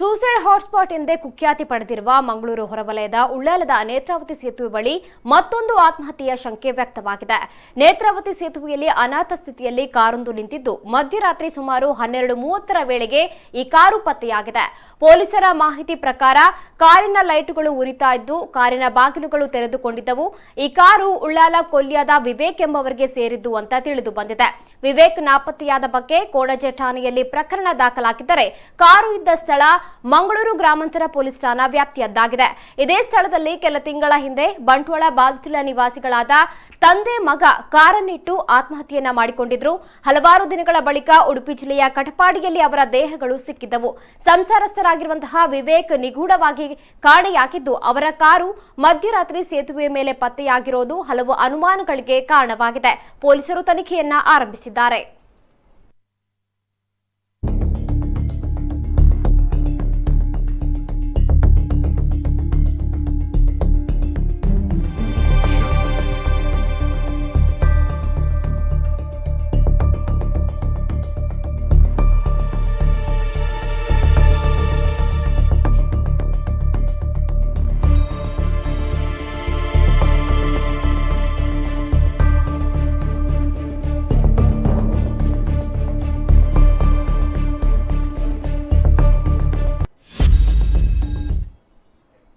Suicide hotspot ಎಂದೇ ಕುಖ್ಯಾತಿ ಪಡೆದಿರುವ ಮಂಗಳೂರು ಹೊರವಲಯದ ಉಳ್ಳಾಲದ ನೇತ್ರಾವತಿ ಸೇತುವೆ ಬಳಿ ಮತ್ತೊಂದು ಆತ್ಮಹತ್ಯೆಯ ಶಂಕೆ ವ್ಯಕ್ತವಾಗಿದೆ. ನೇತ್ರಾವತಿ ಸೇತುವೆಯಲ್ಲಿ ಅನಾಥ ಸ್ಥಿತಿಯಲ್ಲಿ ಕಾರೊಂದು ನಿಂತಿದ್ದು ಮಧ್ಯರಾತ್ರಿ ಸುಮಾರು 12:30ರ ವೇಳೆಗೆ ಈ ಕಾರು ಪತ್ತೆಯಾಗಿದೆ. ಪೊಲೀಸರ ಮಾಹಿತಿ ಪ್ರಕಾರ ಕಾರಿನ ಲೈಟುಗಳು ಉರಿತಾ ಇದ್ದು ಕಾರಿನ ಬಾಗಿಲುಗಳು ತೆರೆದುಕೊಂಡಿದ್ದವು. ಈ ಕಾರು ಉಳ್ಳಾಲ ಕೊಲ್ಯದ ವಿವೇಕ್ ಎಂಬವರಿಗೆ ಸೇರಿದ್ದು ಅಂತ ತಿಳಿದು ಬಂದಿದೆ. ವಿವೇಕ್ ನಾಪತ್ತೆಯಾದ ಬಗ್ಗೆ ಕೋಣಜೆ ಠಾಣೆಯಲ್ಲಿ ಪ್ರಕರಣ ದಾಖಲಾಗಿದ್ದರೆ ಕಾರು ಇದ್ದ ಸ್ಥಳ ಮಂಗಳೂರು ಗ್ರಾಮಾಂತರ ಪೊಲೀಸ್ ಠಾಣಾ ವ್ಯಾಪ್ತಿಯದ್ದಾಗಿದೆ. ಇದೇ ಸ್ಥಳದಲ್ಲಿ ಕೆಲ ತಿಂಗಳ ಹಿಂದೆ ಬಂಟ್ವಾಳ ಬಾಲ್ತಿಲ ನಿವಾಸಿಗಳಾದ ತಂದೆ ಮಗ ಕಾರನ್ನಿಟ್ಟು ಆತ್ಮಹತ್ಯೆಯನ್ನ ಮಾಡಿಕೊಂಡಿದ್ರು. ಹಲವಾರು ದಿನಗಳ ಬಳಿಕ ಉಡುಪಿ ಜಿಲ್ಲೆಯ ಕಟಪಾಡಿಯಲ್ಲಿ ಅವರ ದೇಹಗಳು ಸಿಕ್ಕಿದ್ದವು. ಸಂಸಾರಸ್ಥರಾಗಿರುವಂತಹ ವಿವೇಕ್ ನಿಗೂಢವಾಗಿ ಕಾಣೆಯಾಗಿದ್ದು ಅವರ ಕಾರು ಮಧ್ಯರಾತ್ರಿ ಸೇತುವೆ ಮೇಲೆ ಪತ್ತೆಯಾಗಿರೋದು ಹಲವು ಅನುಮಾನಗಳಿಗೆ ಕಾರಣವಾಗಿದೆ. ಪೊಲೀಸರು ತನಿಖೆಯನ್ನ ಆರಂಭಿಸಿದ್ದಾರೆ.